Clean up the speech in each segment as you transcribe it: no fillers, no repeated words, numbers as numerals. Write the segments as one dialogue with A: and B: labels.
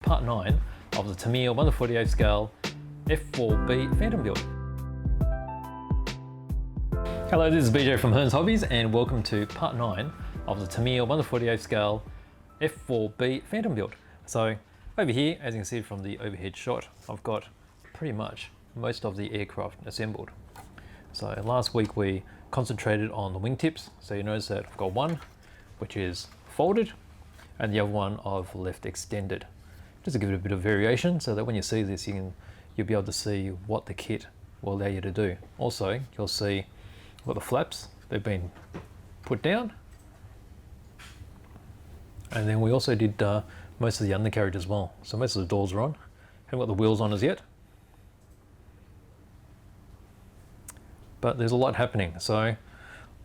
A: Part 9 of the Tamiya 1/48 scale F4B Phantom build. Hello, this is BJ from Hearns Hobbies and welcome to part 9 of the Tamiya 1/48 scale F4B Phantom build. So over here, as you can see from the overhead shot, I've got pretty much most of the aircraft assembled. So last week we concentrated on the wingtips. So you notice that I've got one which is folded and the other one I've left extended, just to give it a bit of variation so that when you see this you'll be able to see what the kit will allow you to do. Also, you'll see what the flaps, they've been put down. And then we also did most of the undercarriage as well. So most of the doors are on. Haven't got the wheels on as yet. But there's a lot happening. So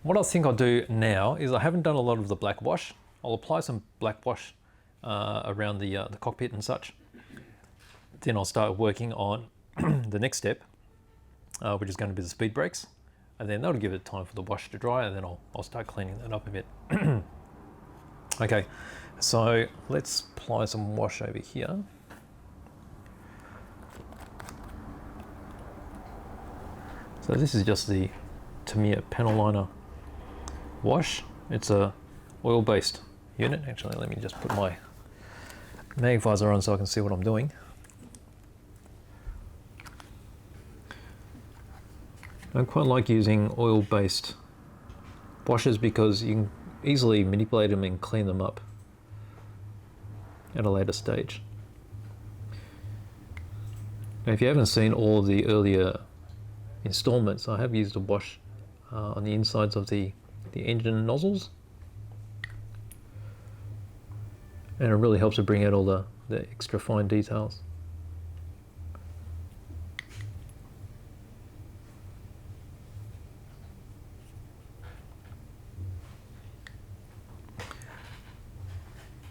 A: what I think I'll do now is I haven't done a lot of the black wash. I'll apply some black wash around the cockpit and such. Then I'll start working on the next step, which is going to be the speed brakes. And then that'll give it time for the wash to dry, and then I'll start cleaning that up a bit. Okay, so let's apply some wash over here. So this is just the Tamiya panel liner wash. It's a oil-based unit. Actually, let me just put my mag visor on so I can see what I'm doing. I quite like using oil-based washes because you can easily manipulate them and clean them up at a later stage. Now, if you haven't seen all of the earlier installments, I have used a wash on the insides of the engine nozzles, and it really helps to bring out all the extra fine details.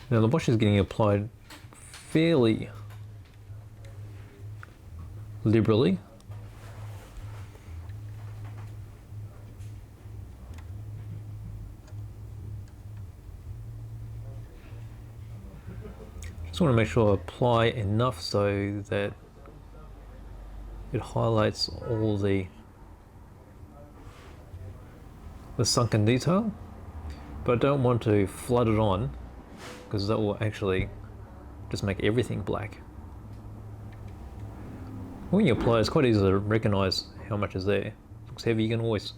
A: Now the wash is getting applied fairly liberally. Just want to make sure I apply enough so that it highlights all the sunken detail, but I don't want to flood it on because that will actually just make everything black. When you apply, it's quite easy to recognize how much is there. If it looks heavy, you can always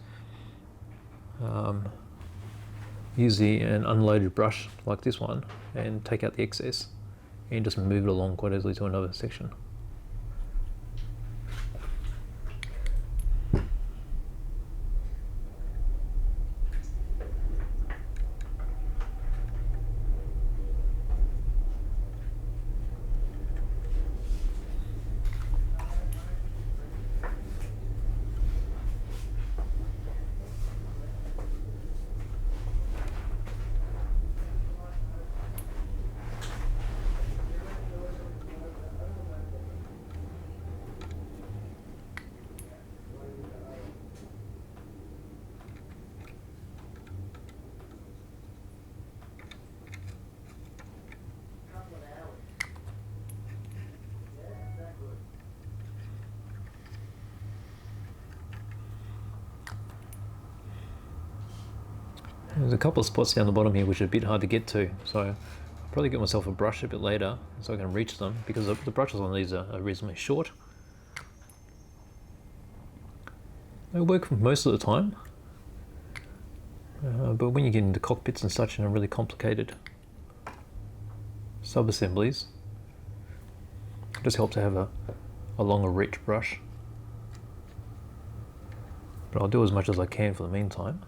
A: use an unloaded brush like this one and take out the excess and just move it along quite easily to another section. There's a couple of spots down the bottom here which are a bit hard to get to, so I'll probably get myself a brush a bit later so I can reach them, because the brushes on these are reasonably short. They work most of the time, but when you get into cockpits and such and really complicated sub-assemblies, it just helps to have a longer reach brush. But I'll do as much as I can for the meantime.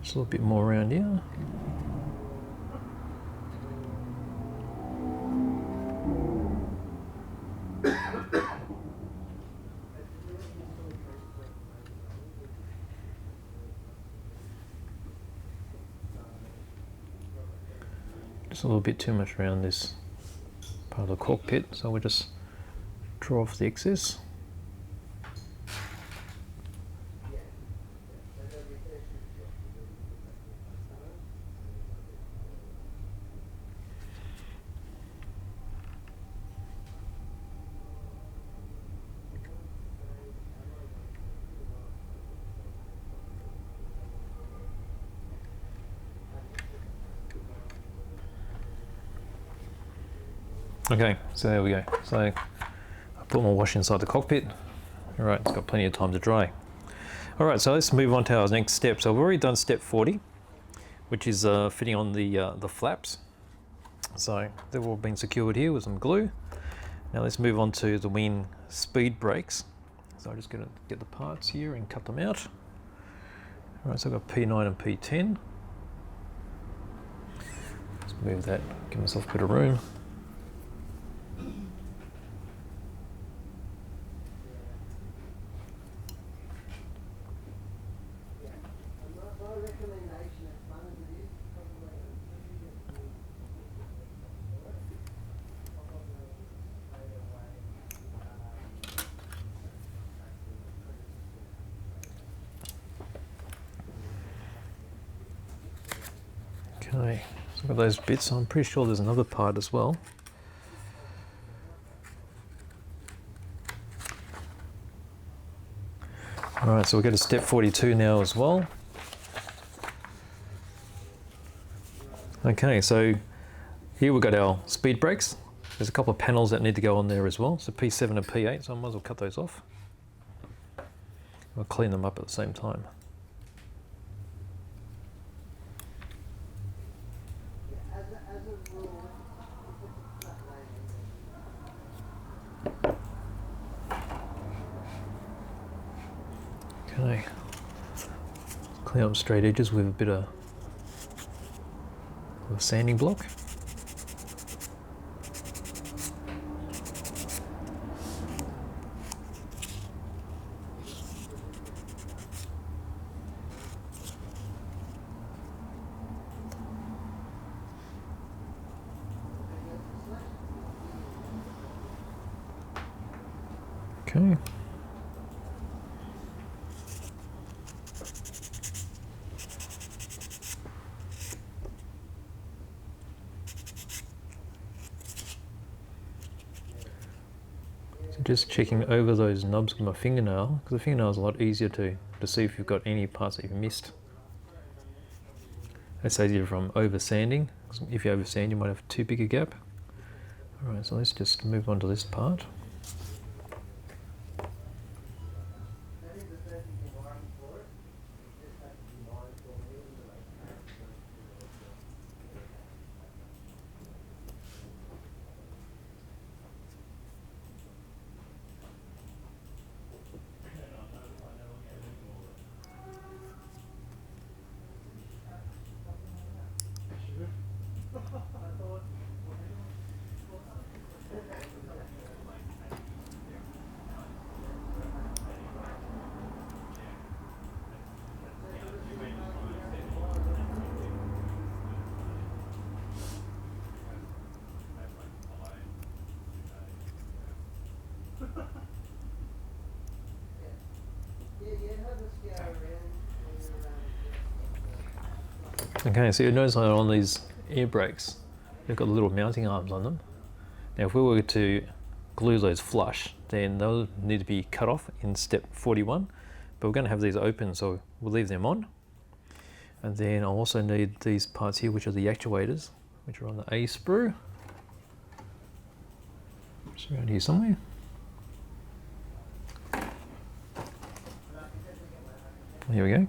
A: Just a little bit more around here. Just a little bit too much around this part of the cockpit, so we'll just draw off the excess. Okay, so there we go. So I put my wash inside the cockpit. All right, it's got plenty of time to dry. All right, so let's move on to our next step. So we've already done step 40, which is fitting on the flaps. So they've all been secured here with some glue. Now let's move on to the wing speed brakes. So I'm just going to get the parts here and cut them out. All right, so I've got P9 and P10. Let's move that, give myself a bit of room. Okay, so I've got those bits. I'm pretty sure there's another part as well. All right, so we'll go to step 42 now as well. Okay, so here we've got our speed brakes. There's a couple of panels that need to go on there as well. So P7 and P8, so I might as well cut those off. We'll clean them up at the same time. Okay, clean up straight edges with a bit of a sanding block. Okay. Just checking over those knobs with my fingernail, because the fingernail is a lot easier to see if you've got any parts that you've missed. That saves you from over sanding. If you over sand, you might have too big a gap. Alright, so let's just move on to this part. Okay, so you notice on these air brakes, they've got little mounting arms on them. Now if we were to glue those flush, then they'll need to be cut off in step 41, but we're going to have these open, so we'll leave them on. And then I'll also need these parts here, which are the actuators, which are on the A sprue. Just around here somewhere. Here we go.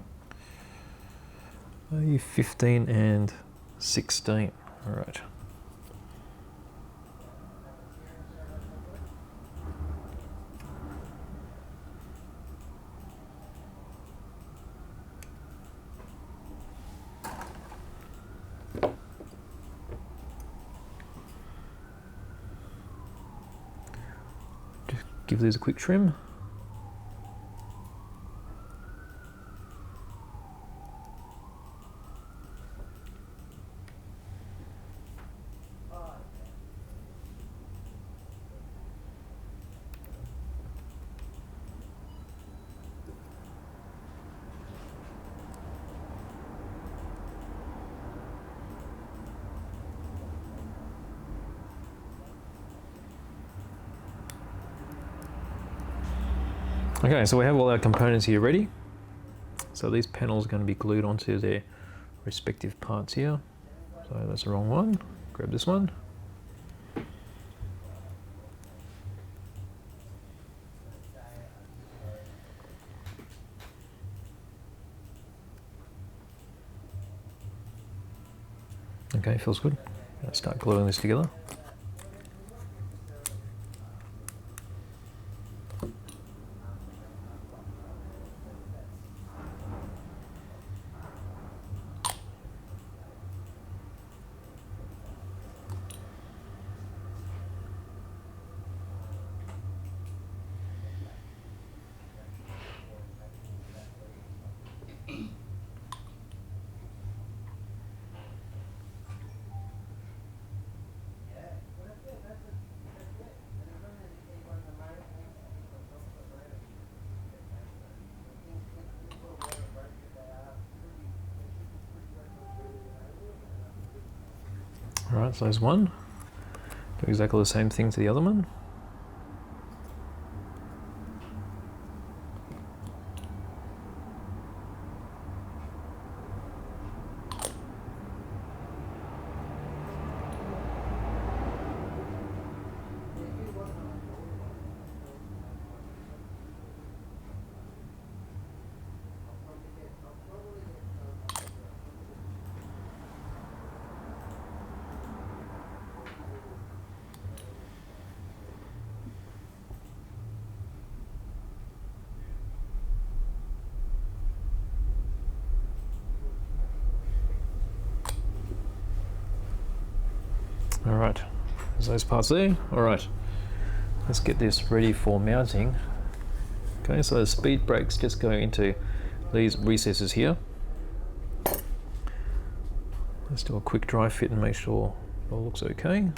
A: A15 and 16. All right. give these a quick trim. Okay, so we have all our components here ready. So these panels are going to be glued onto their respective parts here. So that's the wrong one. Grab this one. Okay, feels good. Let's start gluing this together. Alright, so there's one. Do exactly the same thing to the other one. Alright, there's those parts there. Alright, let's get this ready for mounting. Okay, so the speed brakes just go into these recesses here. Let's do a quick dry fit and make sure it all looks okay.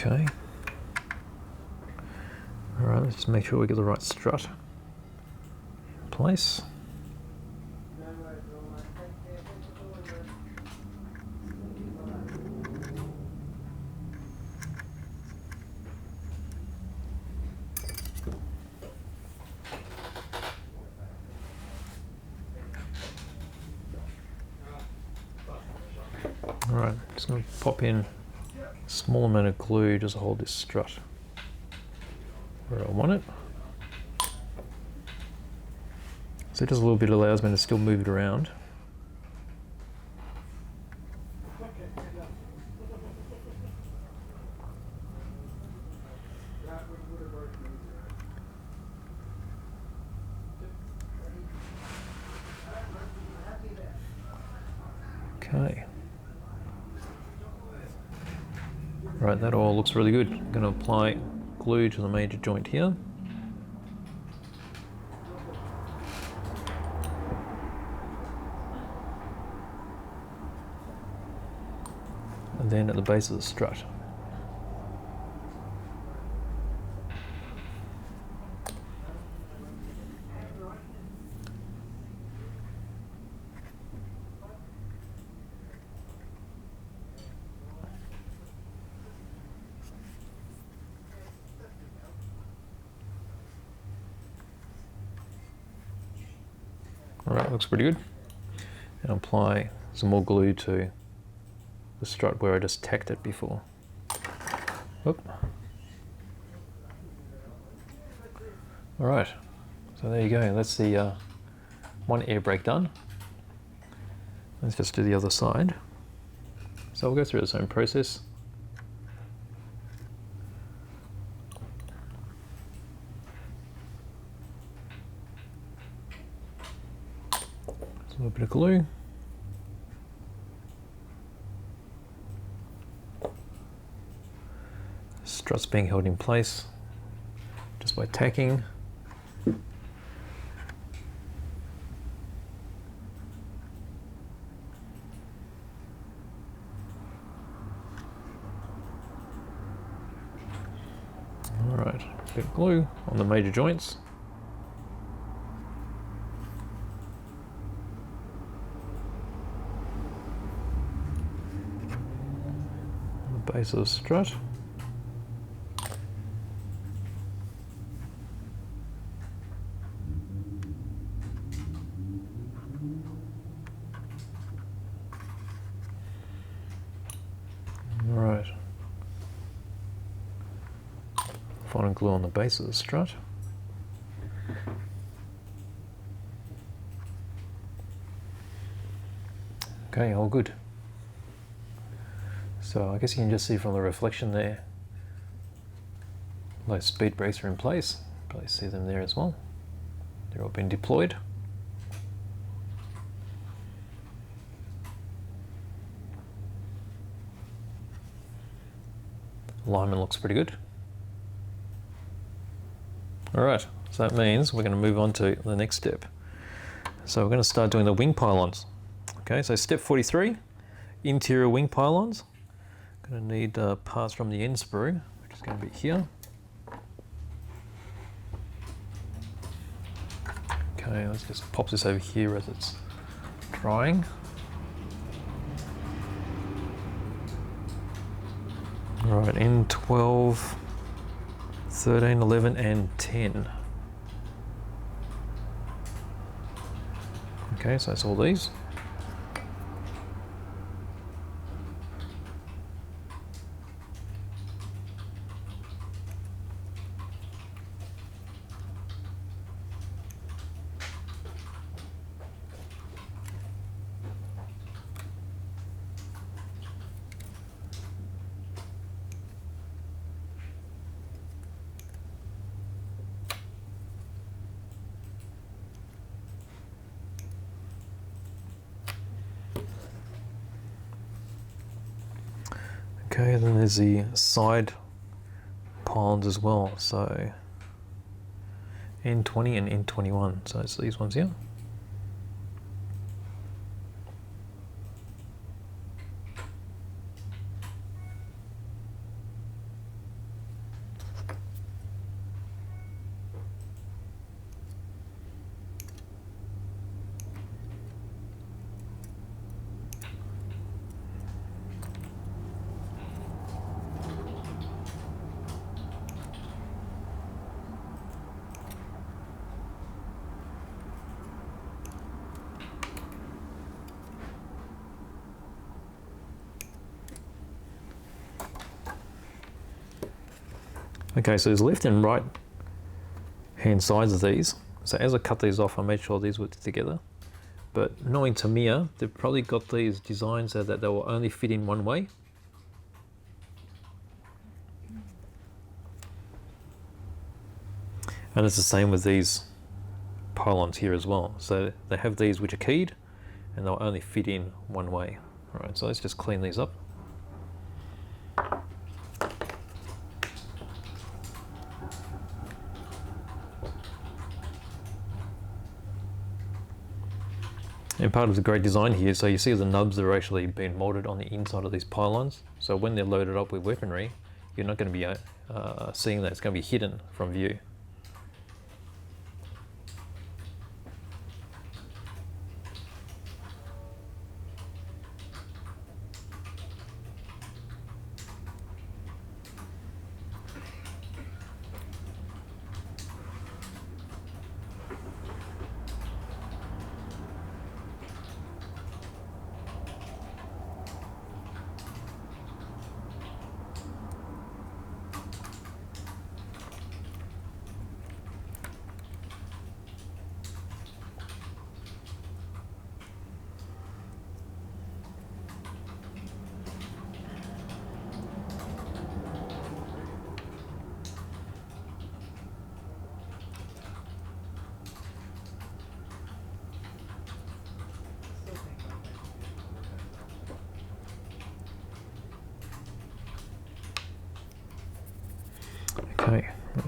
A: Okay. Alright, let's just make sure we get the right strut in place. Alright, just going to pop in a small amount of glue just to hold this strut where I want it. So just a little bit allows me to still move it around. Okay. Right, that all looks really good. I'm going to apply glue to the major joint here. And then at the base of the strut. Alright, looks pretty good. And apply some more glue to the strut where I just tacked it before. Oop. All right, so there you go. That's the one air brake done. Let's just do the other side. So we'll go through the same process. Just a little bit of glue. Struts being held in place just by tacking. Alright, a bit of glue on the major joints. On the base of the strut. Alright. Final glue on the base of the strut. Okay, all good. So I guess you can just see from the reflection there, those speed brakes are in place. Probably see them there as well. They're all been deployed. Alignment looks pretty good. All right, so that means we're going to move on to the next step. So we're going to start doing the wing pylons. Okay, so step 43, interior wing pylons. Going to need parts from the end sprue, which is going to be here. Okay, let's just pop this over here as it's drying. All right, in 12, 13, 11, and 10. Okay, so that's all these. Okay, then there's the side pylons as well. So N20 and N21. So it's these ones here. Okay, so there's left and right hand sides of these. So as I cut these off, I made sure these were together. But knowing Tamiya, they've probably got these designed so that they will only fit in one way. And it's the same with these pylons here as well. So they have these which are keyed and they'll only fit in one way. All right, so let's just clean these up. And part of the great design here, so you see the nubs that are actually being molded on the inside of these pylons. So when they're loaded up with weaponry, you're not going to be seeing that. It's going to be hidden from view.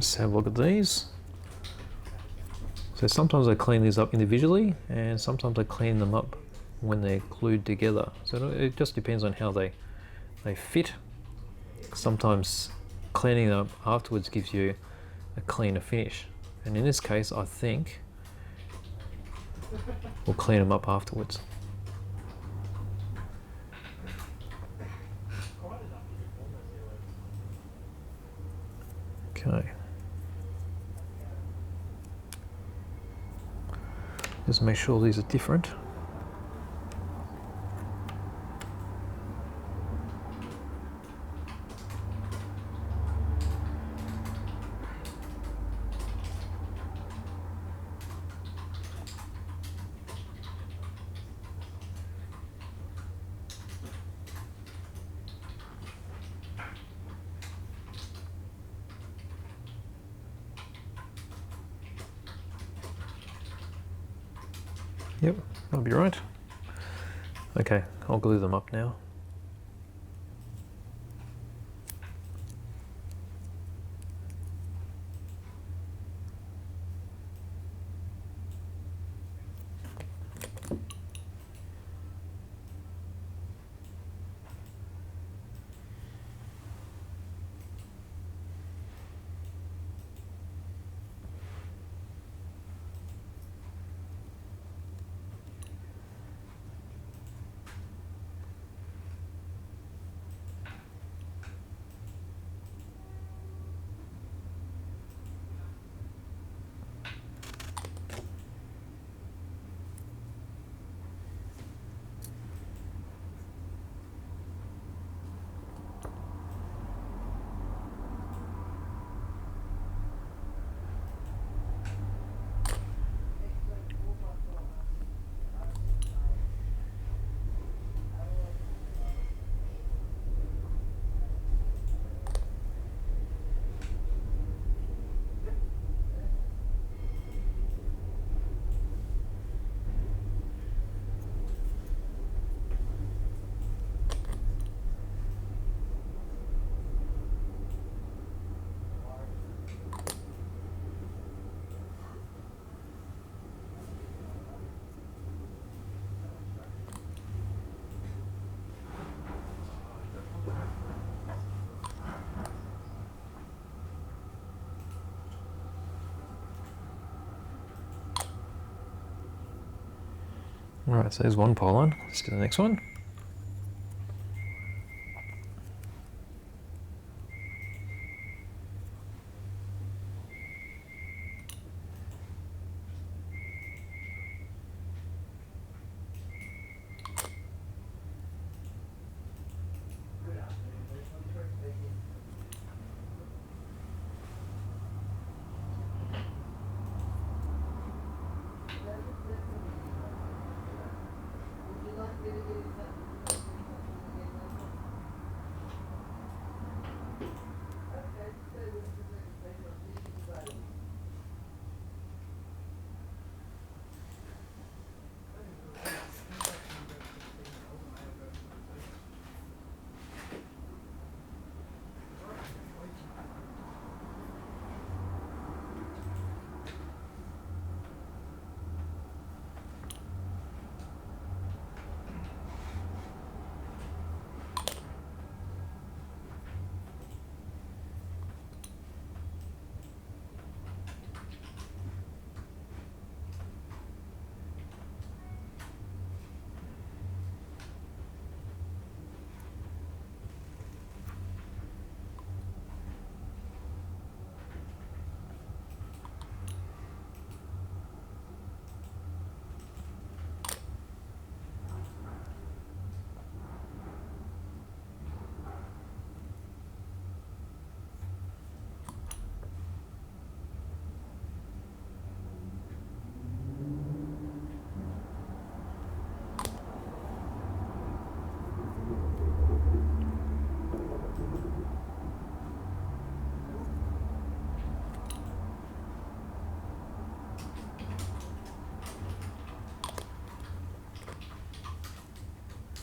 A: Let's have a look at these. So sometimes I clean these up individually and sometimes I clean them up when they're glued together. So it just depends on how they fit. Sometimes cleaning them up afterwards gives you a cleaner finish. And in this case, I think we'll clean them up afterwards. Okay. Just make sure these are different. Yep, that'll be right. Okay, I'll glue them up now. Alright, so there's one pole on. Let's get the next one.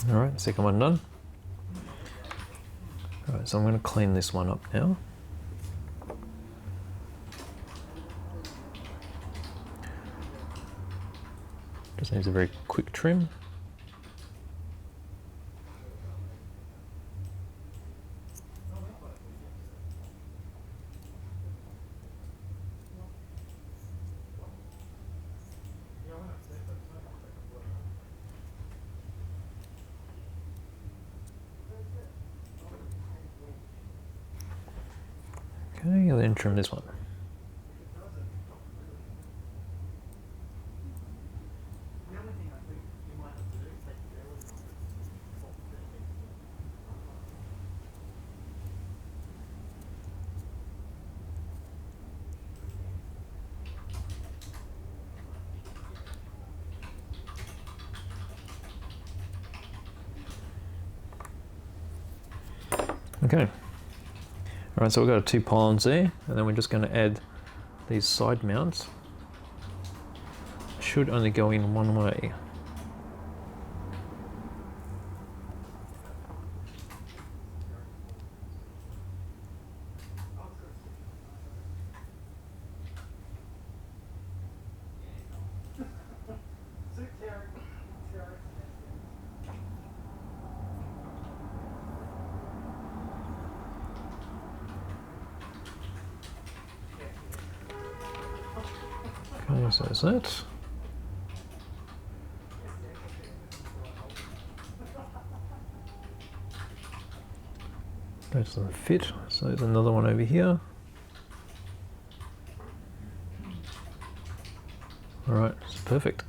A: Alright, second one done. Alright, so I'm going to clean this one up now. Just needs a very quick trim. Okay, and then trim this one. Okay. All right, so we've got 2 pylons there, and then we're just going to add these side mounts. Should only go in one way. Okay, so there's that. That doesn't fit, so there's another one over here. All right, it's perfect.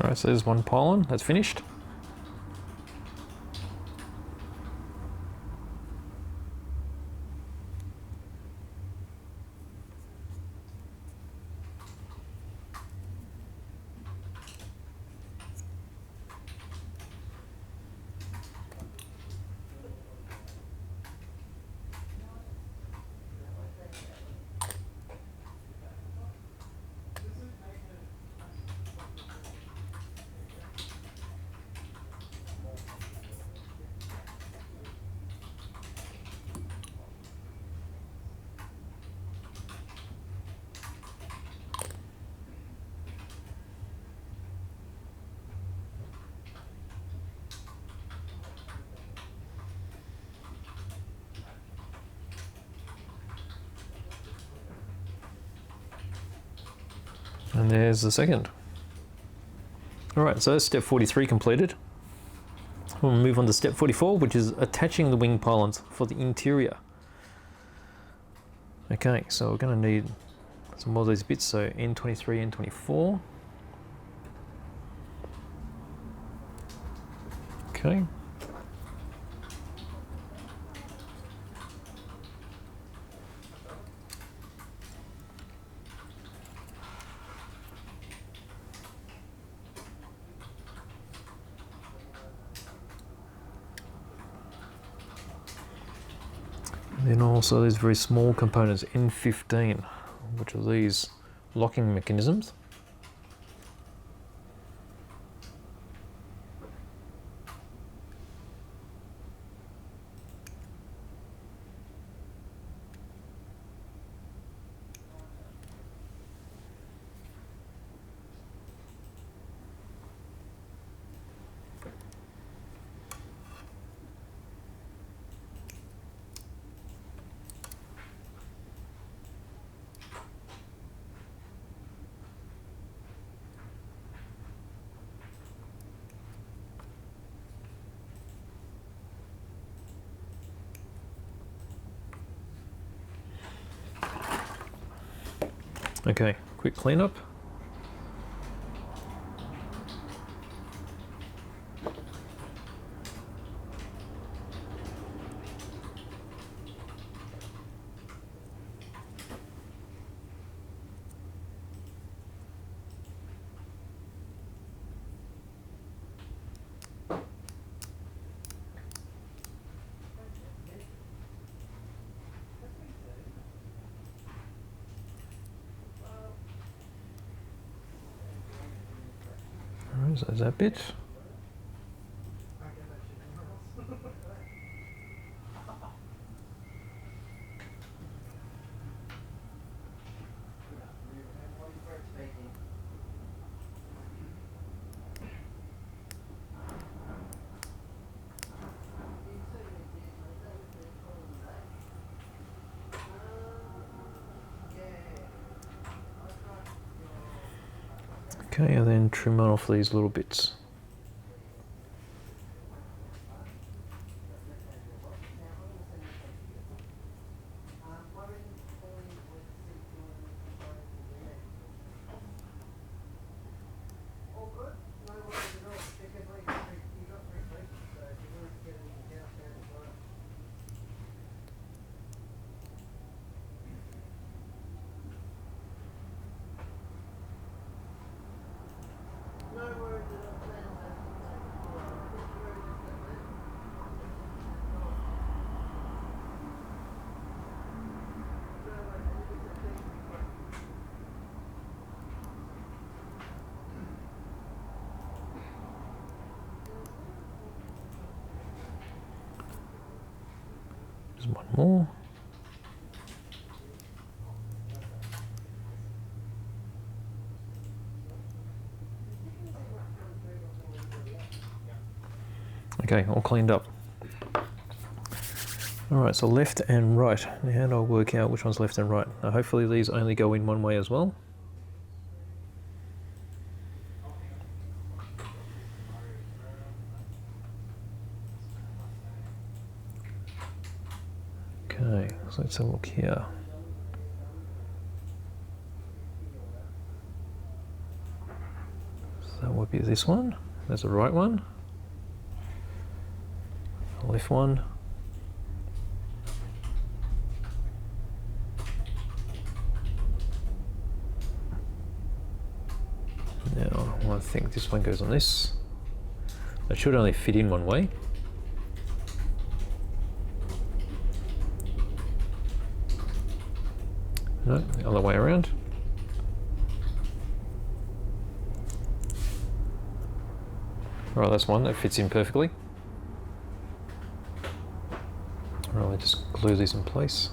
A: All right, so there's one pylon that's finished. And there's the second. All right, so that's step 43 completed. We'll move on to step 44, which is attaching the wing pylons for the interior. Okay, so we're going to need some more of these bits, so N23, N24. Okay. Then also these very small components, N15, which are these locking mechanisms. Okay, quick cleanup. Alright, so there's that bit. Okay, and then trim off these little bits. There's one more. Okay, all cleaned up. Alright, so left and right. Now how do I work out which one's left and right? Now hopefully these only go in one way as well. Okay, so let's have a look here. So that would be this one. That's the right one. Left one. Now, I think this one goes on this. It should only fit in one way. No, the other way around. Right, that's one that fits in perfectly. Right, just glue these in place.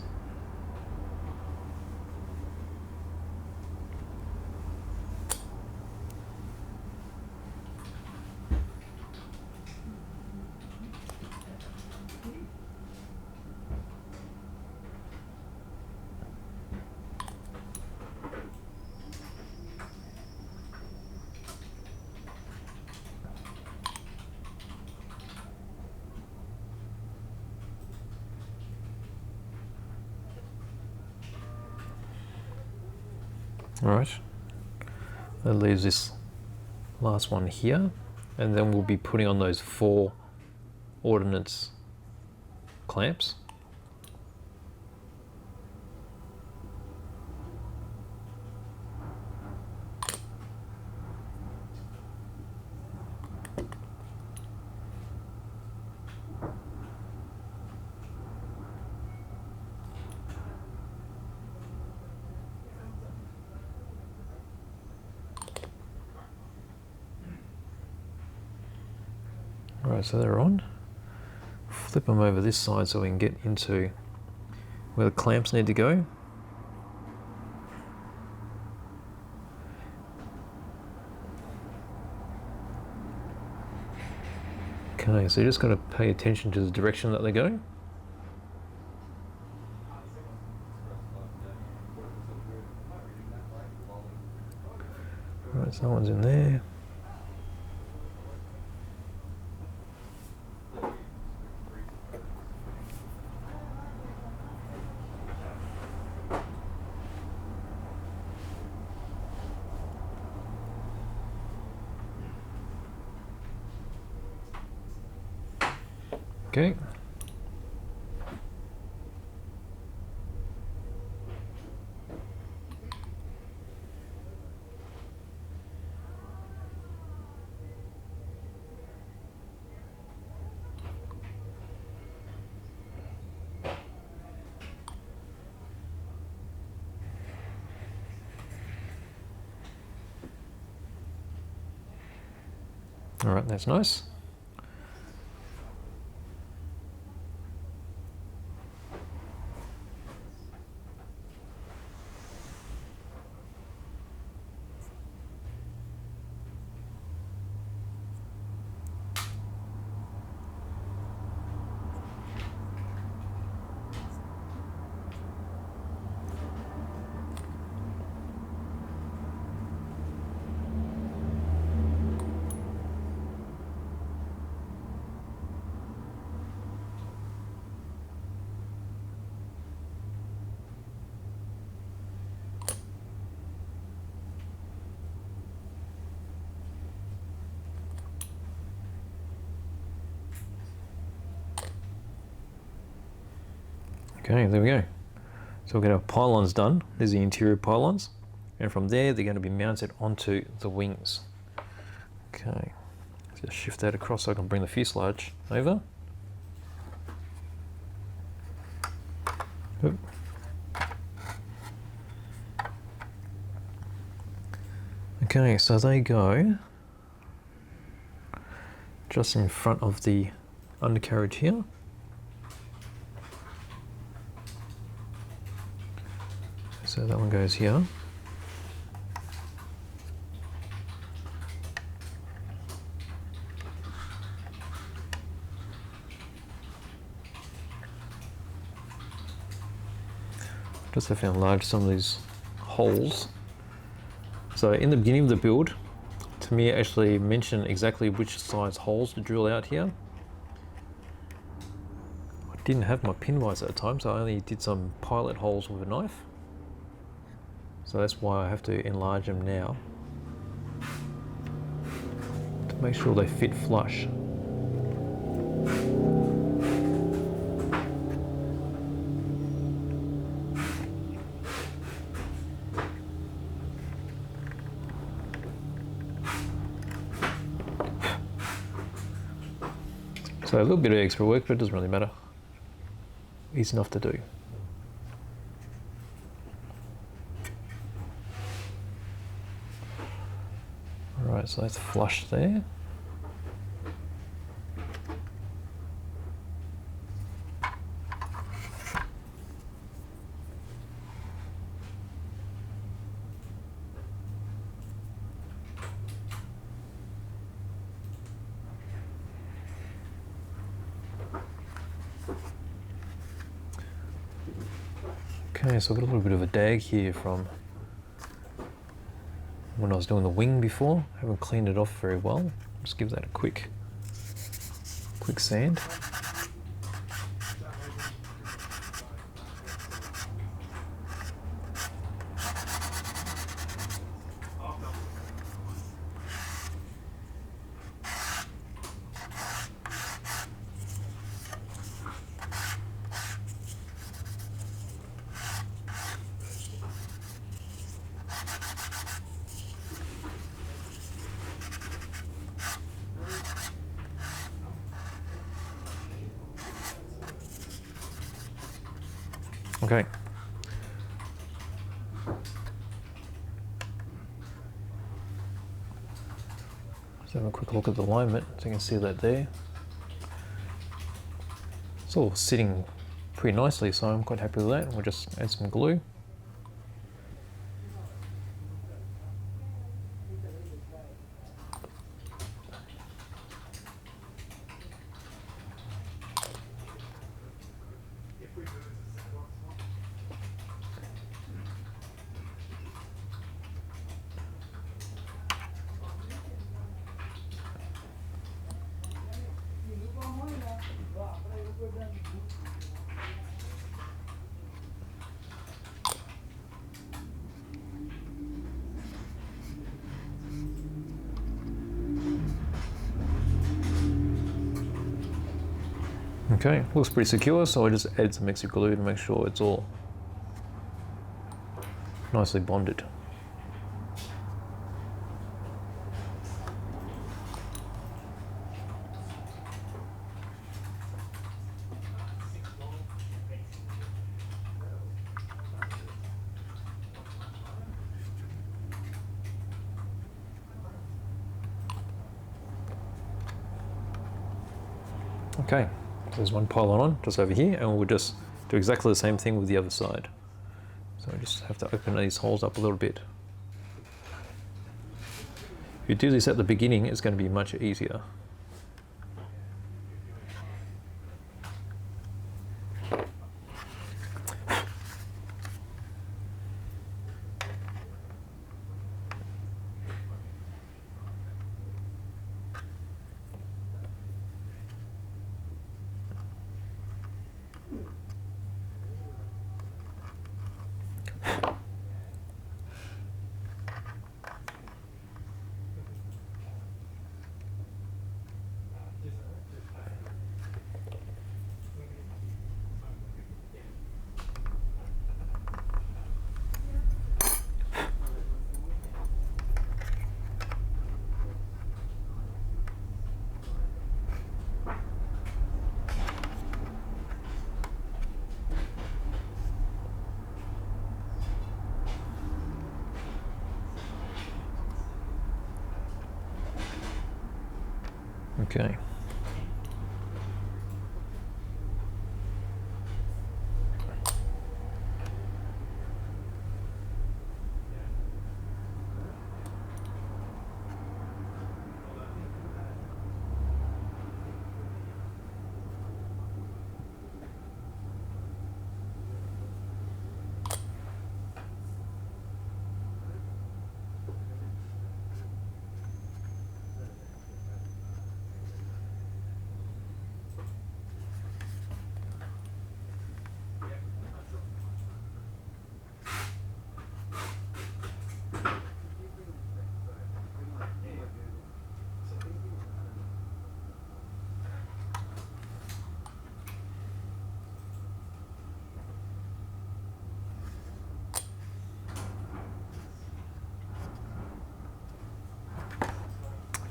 A: Alright, that leaves this last one here, and then we'll be putting on those 4 ordnance clamps. Right, so they're on. Flip them over this side so we can get into where the clamps need to go. Okay, so you just got to pay attention to the direction that they're going. Right, so that one's in there. Okay. All right, that's nice. Okay, there we go. So we'll get our pylons done. There's the interior pylons. And from there, they're going to be mounted onto the wings. Okay, just shift that across so I can bring the fuselage over. Oop. Okay, so they go just in front of the undercarriage here. So that one goes here. Just have to enlarge some of these holes. So in the beginning of the build, Tamiya actually mentioned exactly which size holes to drill out here. I didn't have my pin vise at the time, so I only did some pilot holes with a knife. So that's why I have to enlarge them now to make sure they fit flush. So a little bit of extra work, but it doesn't really matter. Easy enough to do. Alright, so that's flush there. Okay, so I've got a little bit of a dag here from when I was doing the wing before. I haven't cleaned it off very well. Just give that a quick sand. Okay. Let's have a quick look at the alignment so you can see that there. It's all sitting pretty nicely, so I'm quite happy with that. We'll just add some glue. Okay, looks pretty secure, so I just add some extra glue to make sure it's all nicely bonded. Okay, so there's one pylon on just over here, and we'll just do exactly the same thing with the other side. So I just have to open these holes up a little bit. If you do this at the beginning, it's going to be much easier. Okay.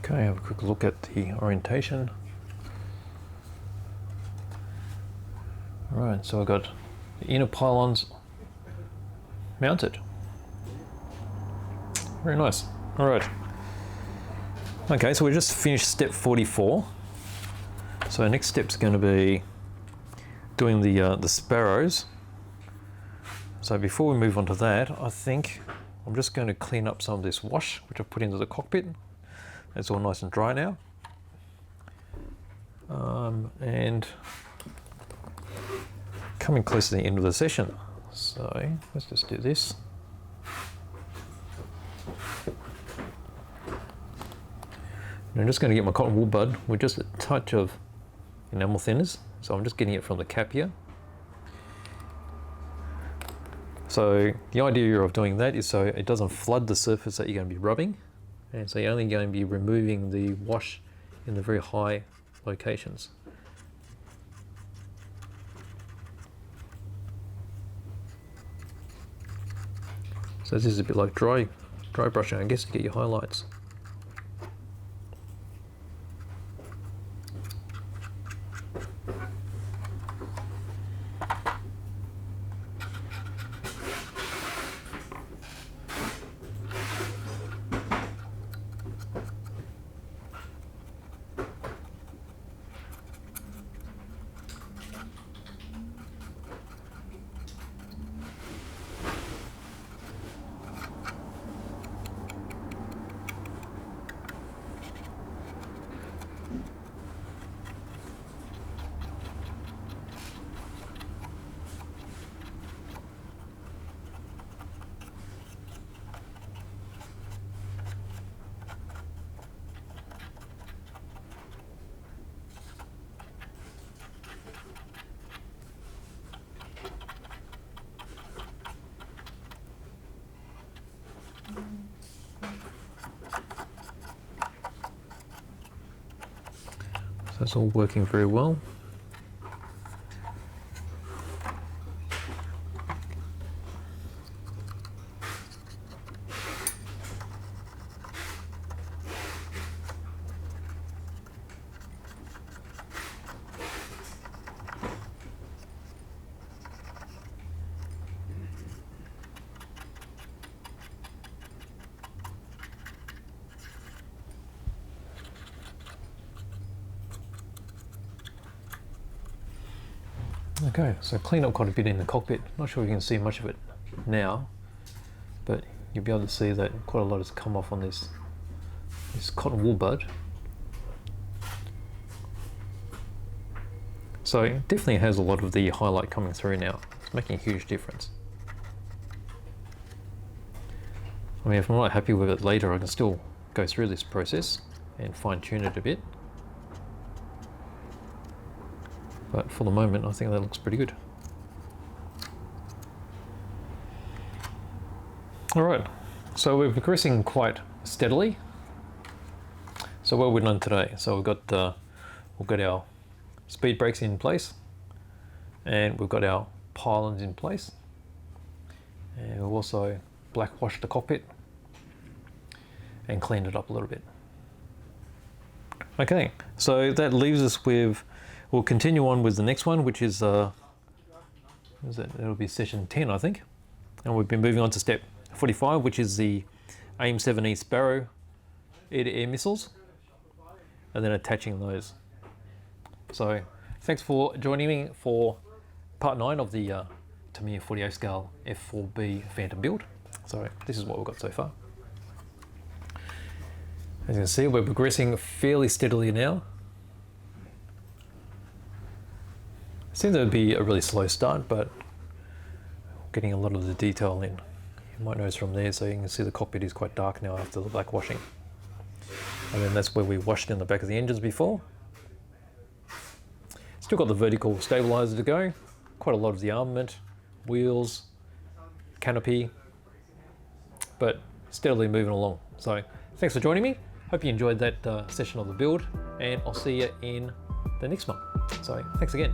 A: Okay, have a quick look at the orientation. Alright, so I've got the inner pylons mounted. Very nice. Alright. Okay, so we just finished step 44. So next step's going to be doing the sparrows. So before we move on to that, I think I'm just going to clean up some of this wash which I've put into the cockpit. It's all nice and dry now. And coming close to the end of the session. So let's just do this. And I'm just going to get my cotton wool bud with just a touch of enamel thinners. So I'm just getting it from the cap here. So the idea of doing that is so it doesn't flood the surface that you're going to be rubbing. And so you're only going to be removing the wash in the very high locations. So this is a bit like dry brushing, I guess, to get your highlights. So that's all working very well. Okay, so cleaned up quite a bit in the cockpit. Not sure if you can see much of it now, but you'll be able to see that quite a lot has come off on this cotton wool bud. So it definitely has a lot of the highlight coming through now. It's making a huge difference. I mean, if I'm not happy with it later, I can still go through this process and fine tune it a bit. But for the moment, I think that looks pretty good. All right, so we're progressing quite steadily. So what we've done today, so we've got our speed brakes in place, and we've got our pylons in place, and we've also black washed the cockpit and cleaned it up a little bit. Okay, so that leaves us with, we'll continue on with the next one, which is it'll be session 10, I think, and we've been moving on to step 45, which is the AIM-7E Sparrow air-to-air missiles, and then attaching those. So thanks for joining me for part 9 of the Tamiya 48 scale F4B Phantom build. So this is what we've got so far. As you can see, we're progressing fairly steadily now. Seems to be a really slow start, but getting a lot of the detail in. You might notice from there, so you can see the cockpit is quite dark now after the black washing. And then that's where we washed in the back of the engines before. Still got the vertical stabilizer to go, quite a lot of the armament, wheels, canopy, but steadily moving along. So thanks for joining me. Hope you enjoyed that session of the build, and I'll see you in the next one. So thanks again.